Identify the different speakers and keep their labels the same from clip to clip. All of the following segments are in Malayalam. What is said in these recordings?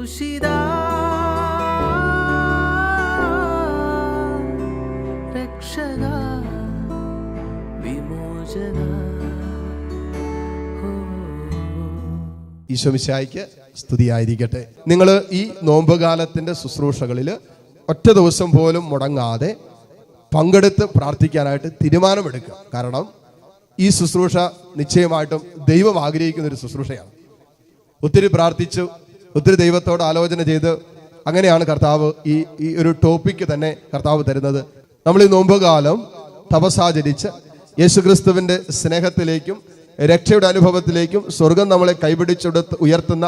Speaker 1: ക്രൂശിത രക്ഷക വിമോചന.
Speaker 2: ഈശോ മിശിഹായ്ക്ക് സ്തുതിയായിരിക്കട്ടെ. നിങ്ങൾ ഈ നോമ്പുകാലത്തിന്റെ ശുശ്രൂഷകളിൽ ഒറ്റ ദിവസം പോലും മുടങ്ങാതെ പങ്കെടുത്ത് പ്രാർത്ഥിക്കാനായിട്ട് തീരുമാനമെടുക്കുക. കാരണം ഈ ശുശ്രൂഷ നിശ്ചയമായിട്ടും ദൈവം ആഗ്രഹിക്കുന്ന ഒരു ശുശ്രൂഷയാണ്. ഒത്തിരി പ്രാർത്ഥിച്ചു, ഒത്തിരി ദൈവത്തോട് ആലോചന ചെയ്ത് അങ്ങനെയാണ് കർത്താവ് ഈ ഒരു ടോപ്പിക്ക് തന്നെ കർത്താവ് തരുന്നത്. നമ്മൾ ഈ നോമ്പുകാലം തപസ്സാചരിച്ച് യേശുക്രിസ്തുവിന്റെ സ്നേഹത്തിലേക്കും രക്ഷയുടെ അനുഭവത്തിലേക്കും സ്വർഗം നമ്മളെ കൈപിടിച്ചെടുത്ത് ഉയർത്തുന്ന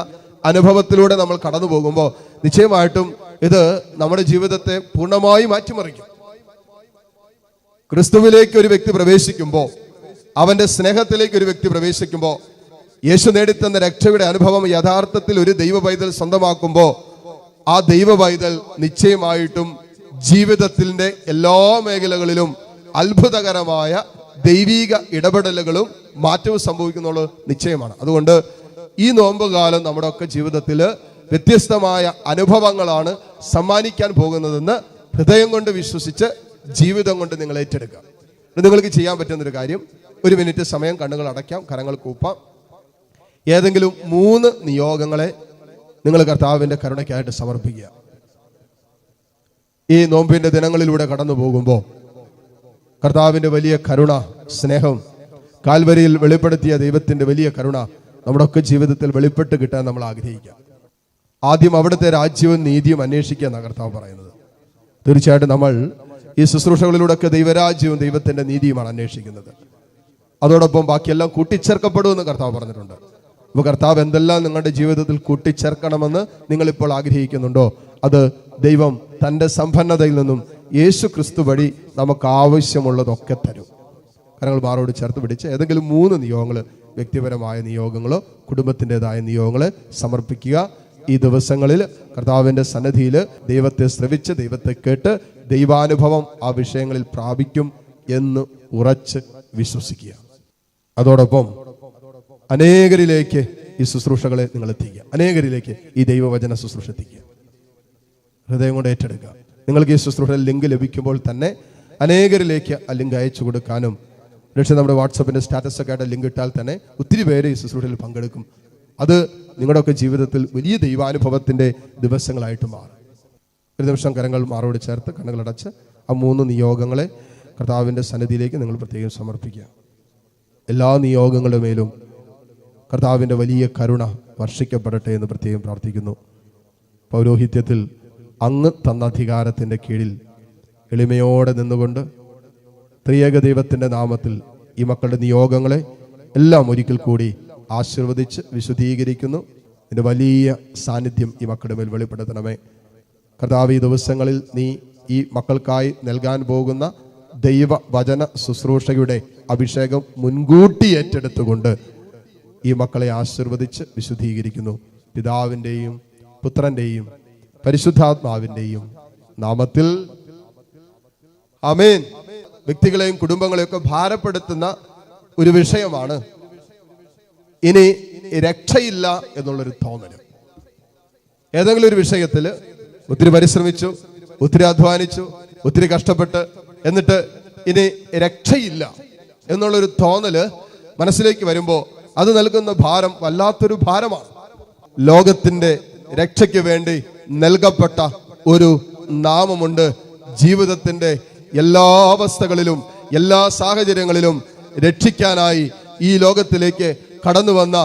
Speaker 2: അനുഭവത്തിലൂടെ നമ്മൾ കടന്നു പോകുമ്പോൾ നിശ്ചയമായിട്ടും ഇത് നമ്മുടെ ജീവിതത്തെ പൂർണ്ണമായി മാറ്റിമറിക്കും. ക്രിസ്തുവിലേക്ക് ഒരു വ്യക്തി പ്രവേശിക്കുമ്പോൾ, അവന്റെ സ്നേഹത്തിലേക്ക് ഒരു വ്യക്തി പ്രവേശിക്കുമ്പോൾ, യേശു നേടിത്തന്ന രക്ഷയുടെ അനുഭവം യഥാർത്ഥത്തിൽ ഒരു ദൈവ പൈതൽ സ്വന്തമാക്കുമ്പോൾ, ആ ദൈവ പൈതൽ നിശ്ചയമായിട്ടും ജീവിതത്തിന്റെ എല്ലാ മേഖലകളിലും അത്ഭുതകരമായ ദൈവിക ഇടപെടലുകളും മാറ്റവും സംഭവിക്കുന്നുള്ളത് നിശ്ചയമാണ്. അതുകൊണ്ട് ഈ നോമ്പുകാലം നമ്മുടെ ഒക്കെ ജീവിതത്തിൽ വ്യത്യസ്തമായ അനുഭവങ്ങളാണ് സമ്മാനിക്കാൻ പോകുന്നതെന്ന് ഹൃദയം കൊണ്ട് വിശ്വസിച്ച് ജീവിതം കൊണ്ട് നിങ്ങൾ ഏറ്റെടുക്കുക. നിങ്ങൾക്ക് ചെയ്യാൻ പറ്റുന്നൊരു കാര്യം, 1 മിനിറ്റ് സമയം കണ്ണുകൾ അടയ്ക്കാം, കരങ്ങൾ കൂപ്പാം. ഏതെങ്കിലും 3 നിയോഗങ്ങളെ നിങ്ങൾ കർത്താവിന്റെ കരുണയ്ക്കായിട്ട് സമർപ്പിക്കുക. ഈ നോമ്പിന്റെ ദിനങ്ങളിലൂടെ കടന്നു പോകുമ്പോൾ കർത്താവിന്റെ വലിയ കരുണ, സ്നേഹം, കാൽവരിയിൽ വെളിപ്പെടുത്തിയ ദൈവത്തിന്റെ വലിയ കരുണ നമ്മുടെ ഒക്കെ ജീവിതത്തിൽ വെളിപ്പെട്ട് കിട്ടാൻ നമ്മൾ ആഗ്രഹിക്കാം. ആദ്യം അവിടുത്തെ രാജ്യവും നീതിയും അന്വേഷിക്കുക എന്നാണ് കർത്താവ് പറയുന്നത്. തീർച്ചയായിട്ടും നമ്മൾ ഈ ശുശ്രൂഷകളിലൂടെയൊക്കെ ദൈവരാജ്യവും ദൈവത്തിന്റെ നീതിയുമാണ് അന്വേഷിക്കുന്നത്. അതോടൊപ്പം ബാക്കിയെല്ലാം കൂട്ടിച്ചേർക്കപ്പെടുമെന്ന് കർത്താവ് പറഞ്ഞിട്ടുണ്ട്. അപ്പോൾ കർത്താവ് എന്തെല്ലാം നിങ്ങളുടെ ജീവിതത്തിൽ കൂട്ടിച്ചേർക്കണമെന്ന് നിങ്ങളിപ്പോൾ ആഗ്രഹിക്കുന്നുണ്ടോ, അത് ദൈവം തൻ്റെ സമ്പന്നതയിൽ നിന്നും യേശു ക്രിസ്തു വഴി നമുക്ക് ആവശ്യമുള്ളതൊക്കെ തരും. കരങ്ങൾ മാറോട് ചേർത്ത് പിടിച്ച് ഏതെങ്കിലും 3 നിയോഗങ്ങൾ, വ്യക്തിപരമായ നിയോഗങ്ങളോ കുടുംബത്തിൻ്റെതായ നിയോഗങ്ങളെ സമർപ്പിക്കുക. ഈ ദിവസങ്ങളിൽ കർത്താവിൻ്റെ സന്നിധിയിൽ ദൈവത്തെ ശ്രവിച്ച് ദൈവത്തെ കേട്ട് ദൈവാനുഭവം ആ വിഷയങ്ങളിൽ പ്രാപിക്കും എന്ന് ഉറച്ച് വിശ്വസിക്കുക. അതോടൊപ്പം അനേകരിലേക്ക് ഈ ശുശ്രൂഷകളെ നിങ്ങൾ എത്തിക്കുക. അനേകരിലേക്ക് ഈ ദൈവവചന ശുശ്രൂഷ എത്തിക്കുക. ഹൃദയം കൊണ്ട് ഏറ്റെടുക്കുക. നിങ്ങൾക്ക് ഈ ശുശ്രൂഷ ലിങ്ക് ലഭിക്കുമ്പോൾ തന്നെ അനേകരിലേക്ക് ആ ലിങ്ക് അയച്ചു കൊടുക്കാനും, നമ്മുടെ വാട്സപ്പിന്റെ സ്റ്റാറ്റസ് ഒക്കെ ആയിട്ട് ലിങ്ക് ഇട്ടാൽ തന്നെ ഒത്തിരി പേര് ഈ ശുശ്രൂഷയിൽ പങ്കെടുക്കും. അത് നിങ്ങളുടെയൊക്കെ ജീവിതത്തിൽ വലിയ ദൈവാനുഭവത്തിന്റെ ദിവസങ്ങളായിട്ട് മാറും. ഒരു നിമിഷം കരങ്ങൾ മാറോട് ചേർത്ത് കണ്ണുകളടച്ച് ആ 3 നിയോഗങ്ങളെ കർത്താവിന്റെ സന്നിധിയിലേക്ക് നിങ്ങൾ പ്രത്യേകം സമർപ്പിക്കുക. എല്ലാ നിയോഗങ്ങളുടെ മേലും കർത്താവിന്റെ വലിയ കരുണ വർഷിക്കപ്പെടട്ടെ എന്ന് പ്രത്യേകം പ്രാർത്ഥിക്കുന്നു. പൗരോഹിത്യത്തിൽ അങ്ങ് തന്ന അധികാരത്തിന്റെ കീഴിൽ എളിമയോടെ നിന്നുകൊണ്ട് ത്രിയേക ദൈവത്തിന്റെ നാമത്തിൽ ഈ മക്കളുടെ നിയോഗങ്ങളെ എല്ലാം ഒരിക്കൽ കൂടി ആശീർവദിച്ച് വിശുദ്ധീകരിക്കുന്നു. ഇതിന്റെ വലിയ സാന്നിധ്യം ഈ മക്കളുടെ മേൽ വെളിപ്പെടുത്തണമേ. കർത്താവ്, ഈ ദിവസങ്ങളിൽ നീ ഈ മക്കൾക്കായി നൽകാൻ പോകുന്ന ദൈവ വചന ശുശ്രൂഷയുടെ അഭിഷേകം മുൻകൂട്ടി ഏറ്റെടുത്തുകൊണ്ട് ഈ മക്കളെ ആശീർവദിച്ച് വിശുദ്ധീകരിക്കുന്നു. പിതാവിൻ്റെയും പുത്രൻ്റെയും പരിശുദ്ധാത്മാവിൻ്റെയും നാമത്തിൽ ആമേൻ. വ്യക്തികളെയും കുടുംബങ്ങളെയും ഒക്കെ ഭാരപ്പെടുത്തുന്ന ഒരു വിഷയമാണ് ഇനി രക്ഷയില്ല എന്നുള്ളൊരു തോന്നല്. ഏതെങ്കിലും ഒരു വിഷയത്തിൽ ഒത്തിരി പരിശ്രമിച്ചു, ഒത്തിരി അധ്വാനിച്ചു, ഒത്തിരി കഷ്ടപ്പെട്ട്, എന്നിട്ട് ഇനി രക്ഷയില്ല എന്നുള്ളൊരു തോന്നല് മനസ്സിലേക്ക് വരുമ്പോൾ അത് നൽകുന്ന ഭാരം വല്ലാത്തൊരു ഭാരമാണ്. ലോകത്തിന്റെ രക്ഷയ്ക്ക് വേണ്ടി നൽകപ്പെട്ട ഒരു നാമമുണ്ട്. ജീവിതത്തിന്റെ എല്ലാ അവസ്ഥകളിലും എല്ലാ സാഹചര്യങ്ങളിലും രക്ഷിക്കാനായി ഈ ലോകത്തിലേക്ക് കടന്നു വന്ന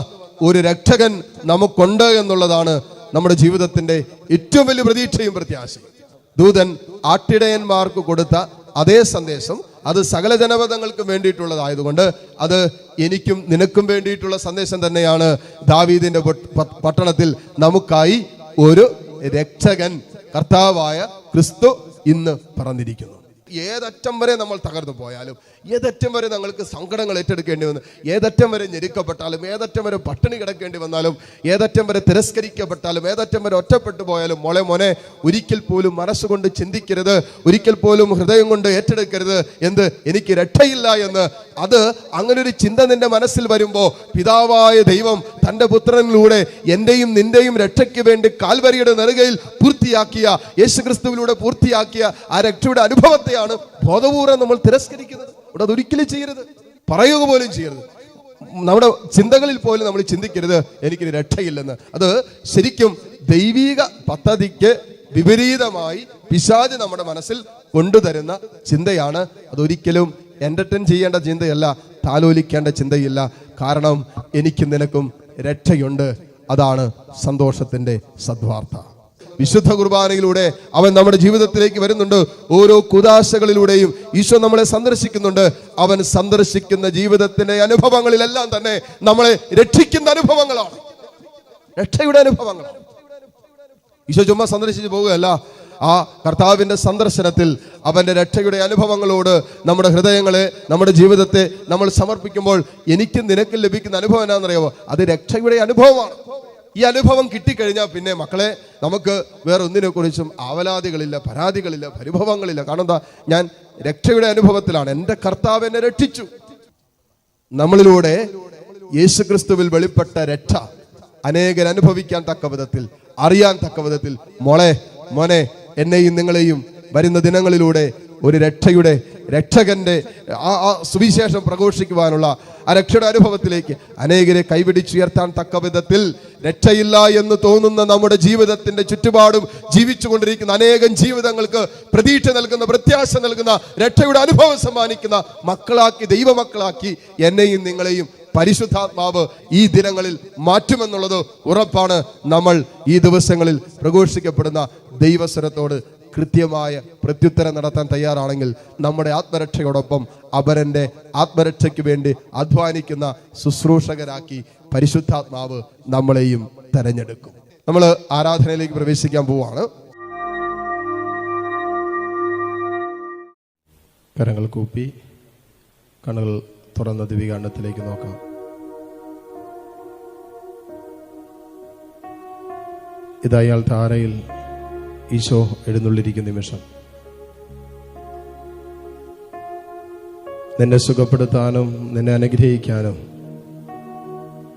Speaker 2: ഒരു രക്ഷകൻ നമുക്കുണ്ട് എന്നുള്ളതാണ് നമ്മുടെ ജീവിതത്തിന്റെ ഏറ്റവും വലിയ പ്രതീക്ഷയും പ്രത്യാശയും. ദൂതൻ ആട്ടിടയന്മാർക്ക് കൊടുത്ത അതേ സന്ദേശം അത് സകല ജനപദങ്ങൾക്കും വേണ്ടിയിട്ടുള്ളതായതുകൊണ്ട് അത് എനിക്കും നിനക്കും വേണ്ടിയിട്ടുള്ള സന്ദേശം തന്നെയാണ്. ദാവീദിന്റെ പട്ടണത്തിൽ നമുക്കായി ഒരു രക്ഷകൻ കർത്താവായ ക്രിസ്തു ഇന്ന് പറന്നിരിക്കുന്നു. ഏതറ്റം വരെ നമ്മൾ തകർന്നു പോയാലും, ഏതറ്റം വരെ ഞങ്ങൾക്ക് സങ്കടങ്ങൾ ഏറ്റെടുക്കേണ്ടി വന്നു, ഏതറ്റം വരെ ഞെരുക്കപ്പെട്ടാലും, ഏതറ്റം വരെ പട്ടിണി കിടക്കേണ്ടി വന്നാലും, ഏതറ്റം വരെ തിരസ്കരിക്കപ്പെട്ടാലും, ഏതറ്റം വരെ ഒറ്റപ്പെട്ടു പോയാലും, മോനെ ഒരിക്കൽ പോലും മനസ്സുകൊണ്ട് ചിന്തിക്കരുത്, ഒരിക്കൽ പോലും ഹൃദയം കൊണ്ട് ഏറ്റെടുക്കരുത്. എനിക്ക് രക്ഷയില്ല എന്ന് അത് അങ്ങനെ ഒരു ചിന്ത നിന്റെ മനസ്സിൽ വരുമ്പോൾ പിതാവായ ദൈവം തൻ്റെ പുത്രനിലൂടെ എന്റെയും നിന്റെയും രക്ഷയ്ക്ക് വേണ്ടി കാൽവരിയുടെ നെറുകയിൽ പൂർത്തിയാക്കിയ യേശുക്രിസ്തുവിലൂടെ പൂർത്തിയാക്കിയ ആ രക്ഷയുടെ അനുഭവത്തെയാണ് ബോധപൂർവ്വം നമ്മൾ തിരസ്കരിക്കുന്നത്. ഇവിടെ അതൊരിക്കലും ചെയ്യരുത്, പറയുക പോലും ചെയ്യരുത്. നമ്മുടെ ചിന്തകളിൽ പോലും നമ്മൾ ചിന്തിക്കരുത് എനിക്കൊരു രക്ഷയില്ലെന്ന്. അത് ശരിക്കും ദൈവിക പദ്ധതിക്ക് വിപരീതമായി പിശാച് നമ്മുടെ മനസ്സിൽ കൊണ്ടുതരുന്ന ചിന്തയാണ്. അതൊരിക്കലും എന്റർടൈൻ ചെയ്യേണ്ട ചിന്തയല്ല, താലോലിക്കേണ്ട ചിന്തയില്ല. കാരണം എനിക്ക് നിനക്കും രക്ഷയുണ്ട്. അതാണ് സന്തോഷത്തിന്റെ സദ്വാർത്ത. വിശുദ്ധ കുർബാനയിലൂടെ അവൻ നമ്മുടെ ജീവിതത്തിലേക്ക് വരുന്നുണ്ട്. ഓരോ കുദാശകളിലൂടെയും ഈശോ നമ്മളെ സന്ദർശിക്കുന്നുണ്ട്. അവൻ സന്ദർശിക്കുന്ന ജീവിതത്തിന്റെ അനുഭവങ്ങളിലെല്ലാം തന്നെ നമ്മളെ രക്ഷിക്കുന്ന അനുഭവങ്ങളാണ്, രക്ഷയുടെ അനുഭവങ്ങളാണ്. ഈശോ ചുമ്മാ സന്ദർശിച്ച് പോവുകയല്ല. ആ കർത്താവിന്റെ സന്ദർശനത്തിൽ അവന്റെ രക്ഷയുടെ അനുഭവങ്ങളോട് നമ്മുടെ ഹൃദയങ്ങളെ, നമ്മുടെ ജീവിതത്തെ നമ്മൾ സമർപ്പിക്കുമ്പോൾ എനിക്കും നിനക്കും ലഭിക്കുന്ന അനുഭവം എന്നാണെന്നറിയാമോ? അത് രക്ഷയുടെ അനുഭവമാണ്. ഈ അനുഭവം കിട്ടിക്കഴിഞ്ഞാൽ പിന്നെ മക്കളെ നമുക്ക് വേറെ ഒന്നിനെ കുറിച്ചും ആവലാതികളില്ല, പരാതികളില്ല, പരിഭവങ്ങളില്ല. കാരണം എന്താ? ഞാൻ രക്ഷയുടെ അനുഭവത്തിലാണ്. എൻ്റെ കർത്താവ് എന്നെ രക്ഷിച്ചു. നമ്മളിലൂടെ യേശുക്രിസ്തുവിൽ വെളിപ്പെട്ട രക്ഷ അനേകർ അനുഭവിക്കാൻ തക്ക വിധത്തിൽ, അറിയാൻ തക്ക വിധത്തിൽ, മോനെ എന്നെയും നിങ്ങളെയും വരുന്ന ദിനങ്ങളിലൂടെ ഒരു രക്ഷകന്റെ ആ സുവിശേഷം പ്രഘോഷിക്കുവാനുള്ള ആ രക്ഷയുടെ അനുഭവത്തിലേക്ക് അനേകരെ കൈപിടിച്ചുയർത്താൻ തക്ക വിധത്തിൽ രക്ഷയില്ല എന്ന് തോന്നുന്ന നമ്മുടെ ജീവിതത്തിന്റെ ചുറ്റുപാടും ജീവിച്ചുകൊണ്ടിരിക്കുന്ന അനേകം ജീവിതങ്ങൾക്ക് പ്രതീക്ഷ നൽകുന്ന, പ്രത്യാശ നൽകുന്ന, രക്ഷയുടെ അനുഭവം സമ്മാനിക്കുന്ന മക്കളാക്കി, ദൈവമക്കളാക്കി എന്നെയും നിങ്ങളെയും പരിശുദ്ധാത്മാവ് ഈ ദിനങ്ങളിൽ മാറ്റുമെന്നുള്ളത് ഉറപ്പാണ്. നമ്മൾ ഈ ദിവസങ്ങളിൽ പ്രഘോഷിക്കപ്പെടുന്ന ദൈവസ്വരത്തോട് കൃത്യമായ പ്രത്യുത്തരം നടത്താൻ തയ്യാറാണെങ്കിൽ നമ്മുടെ ആത്മരക്ഷയോടൊപ്പം അപരന്റെ ആത്മരക്ഷയ്ക്ക് വേണ്ടി അധ്വാനിക്കുന്ന ശുശ്രൂഷകരാക്കി പരിശുദ്ധാത്മാവ് നമ്മളെയും തെരഞ്ഞെടുക്കും. നമ്മൾ ആരാധനയിലേക്ക് പ്രവേശിക്കാൻ പോവാണ്. കരങ്ങൾ കൂപ്പി കണ്ണുകൾ തുറന്ന ദിവികാണ്ഡത്തിലേക്ക് നോക്കാം. ഇതയാൾ താരയിൽ ഈശോ എഴുന്നള്ളിരിക്കുന്ന നിമിഷം. നിന്നെ സുഖപ്പെടുത്താനും നിന്നെ അനുഗ്രഹിക്കാനും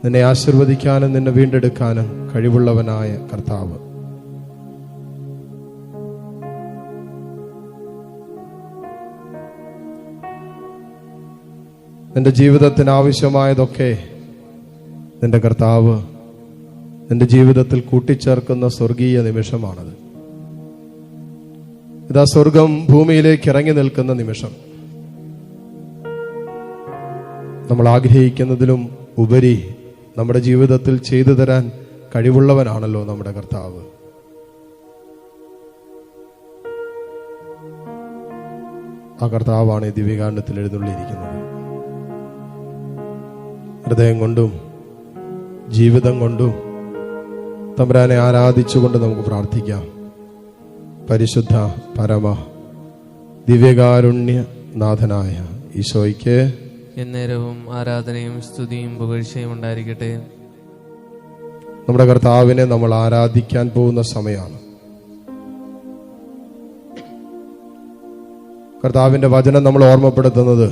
Speaker 2: നിന്നെ ആശീർവദിക്കാനും നിന്നെ വീണ്ടെടുക്കാനും കഴിവുള്ളവനായ കർത്താവ്. നിന്റെ ജീവിതത്തിന് ആവശ്യമായതൊക്കെ നിന്റെ കർത്താവ് നിന്റെ ജീവിതത്തിൽ കൂട്ടിച്ചേർക്കുന്ന സ്വർഗീയ നിമിഷമാണത്. ഇതാ സ്വർഗം ഭൂമിയിലേക്ക് ഇറങ്ങി നിൽക്കുന്ന നിമിഷം. നമ്മൾ ആഗ്രഹിക്കുന്നതിലും ഉപരി നമ്മുടെ ജീവിതത്തിൽ ചെയ്തു തരാൻ കഴിവുള്ളവനാണല്ലോ നമ്മുടെ കർത്താവ്. ആ കർത്താവാണ് ഈ ദിവ്യകാണ്ഡത്തിൽ എഴുന്നള്ളിയിരിക്കുന്നത്. ഹൃദയം കൊണ്ടും ജീവിതം കൊണ്ടും തമ്പുരാനെ ആരാധിച്ചുകൊണ്ട് നമുക്ക് പ്രാർത്ഥിക്കാം. പരിശുദ്ധ പരമ ദിവ്യകാരുണ്യ നാഥനായ ഈശോയ്ക്ക്
Speaker 1: എന്നേരവും ആരാധനയും സ്തുതിയും പുകഴ്ചയും ഉണ്ടായിരിക്കട്ടെ.
Speaker 2: നമ്മുടെ കർത്താവിനെ നമ്മൾ ആരാധിക്കാൻ പോകുന്ന സമയമാണ്. കർത്താവിന്റെ വചനം നമ്മൾ ഓർമ്മപ്പെടുത്തുന്നത്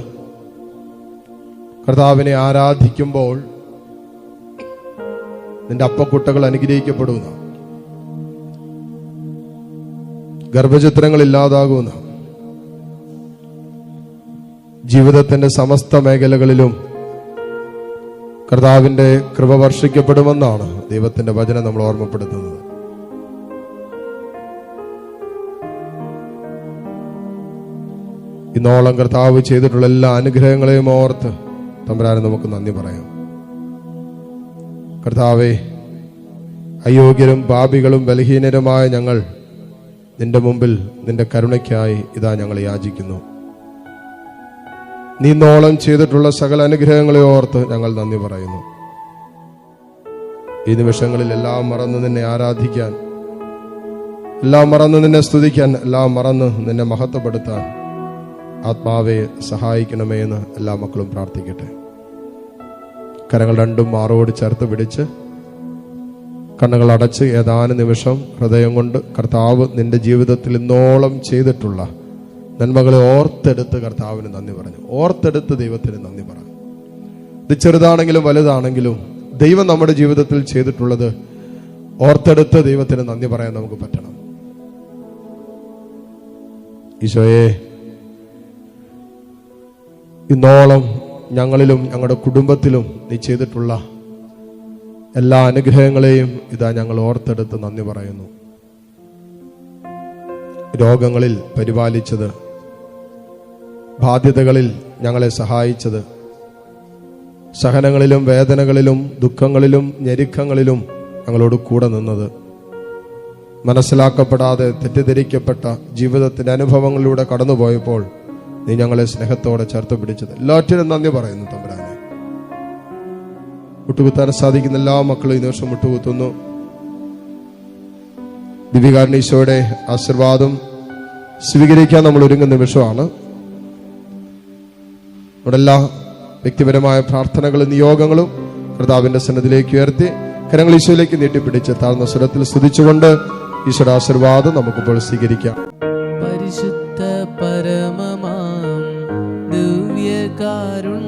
Speaker 2: കർത്താവിനെ ആരാധിക്കുമ്പോൾ നിന്റെ അപ്പക്കുട്ടകൾ അനുഗ്രഹിക്കപ്പെടുന്ന, ഗർഭചിത്രങ്ങൾ ഇല്ലാതാകുന്ന, ജീവിതത്തിന്റെ സമസ്ത മേഖലകളിലും കർത്താവിന്റെ കൃപ വർഷിക്കപ്പെടുമെന്നാണ് ദൈവത്തിന്റെ വചനം നമ്മൾ ഓർമ്മപ്പെടുത്തുന്നത്. ഇന്നോളം കർത്താവ് ചെയ്തിട്ടുള്ള എല്ലാ അനുഗ്രഹങ്ങളെയും ഓർത്ത് തമ്പുരാനെ നമുക്ക് നന്ദി പറയാം. കർത്താവേ, അയോഗ്യരും പാപികളും ബലഹീനരുമായ ഞങ്ങൾ നിന്റെ മുമ്പിൽ നിന്റെ കരുണയ്ക്കായി ഇതാ ഞങ്ങൾ യാചിക്കുന്നു. നീ ഇന്നോളം ചെയ്തിട്ടുള്ള സകല അനുഗ്രഹങ്ങളെ ഓർത്ത് ഞങ്ങൾ നന്ദി പറയുന്നു. ഈ നിമിഷങ്ങളിൽ എല്ലാം മറന്ന് നിന്നെ ആരാധിക്കാൻ, എല്ലാം മറന്ന് നിന്നെ സ്തുതിക്കാൻ, എല്ലാം മറന്ന് നിന്നെ മഹത്വപ്പെടുത്താൻ ആത്മാവെ സഹായിക്കണമേ എന്ന് എല്ലാ മക്കളും പ്രാർത്ഥിക്കട്ടെ. കരങ്ങൾ രണ്ടും മാറോട് ചേർത്ത് പിടിച്ച് കണ്ണുകൾ അടച്ച് ഏതാനും നിമിഷം ഹൃദയം കൊണ്ട് കർത്താവ് നിന്റെ ജീവിതത്തിൽ ഇന്നോളം ചെയ്തിട്ടുള്ള നന്മകളെ ഓർത്തെടുത്ത് കർത്താവിന് നന്ദി പറഞ്ഞു. ഓർത്തെടുത്ത് ദൈവത്തിന് നന്ദി പറഞ്ഞു. ഇത് ചെറുതാണെങ്കിലും വലുതാണെങ്കിലും ദൈവം നമ്മുടെ ജീവിതത്തിൽ ചെയ്തിട്ടുള്ളത് ഓർത്തെടുത്ത് ദൈവത്തിന് നന്ദി പറയാൻ നമുക്ക് പറ്റണം. ഈശോയെ, ഇന്നോളം ഞങ്ങളിലും ഞങ്ങളുടെ കുടുംബത്തിലും നീ ചെയ്തിട്ടുള്ള എല്ലാ അനുഗ്രഹങ്ങളെയും ഇതാ ഞങ്ങൾ ഓർത്തെടുത്ത് നന്ദി പറയുന്നു. രോഗങ്ങളിൽ പരിപാലിച്ചത്, ബാധ്യതകളിൽ ഞങ്ങളെ സഹായിച്ചത്, സഹനങ്ങളിലും വേദനകളിലും ദുഃഖങ്ങളിലും ഞെരുക്കങ്ങളിലും ഞങ്ങളോട് കൂടെ നിന്നത്, മനസ്സിലാക്കപ്പെടാതെ തെറ്റിദ്ധരിക്കപ്പെട്ട ജീവിതത്തിന്റെ അനുഭവങ്ങളിലൂടെ കടന്നുപോയപ്പോൾ നീ ഞങ്ങളെ സ്നേഹത്തോടെ ചേർത്ത് പിടിച്ചത്, എല്ലാറ്റിനും നന്ദി പറയുന്നു തമ്പുരാനെ. മുട്ടുകുത്താൻ സാധിക്കുന്ന എല്ലാ മക്കളും ഈ നിമിഷം മുട്ടുകുത്തുന്നു. ദിവ്യകാരുണ്യ ആശീർവാദം സ്വീകരിക്കാൻ നമ്മൾ ഒരുങ്ങുന്ന നിമിഷമാണ്. നമ്മുടെ എല്ലാ വ്യക്തിപരമായ പ്രാർത്ഥനകളും നിയോഗങ്ങളും കർത്താവിന്റെ സന്നിധിയിലേക്ക് ഉയർത്തി കരങ്ങൾ ഈശോയിലേക്ക് നീട്ടിപ്പിടിച്ച് താഴ്ന്ന സ്വരത്തിൽ സ്തുതിച്ചുകൊണ്ട് ഈശോയുടെ ആശീർവാദം നമുക്കിപ്പോൾ സ്വീകരിക്കാം.
Speaker 1: പരിശുദ്ധ പരമമാം ദിവ്യകാരുണ്യമേ,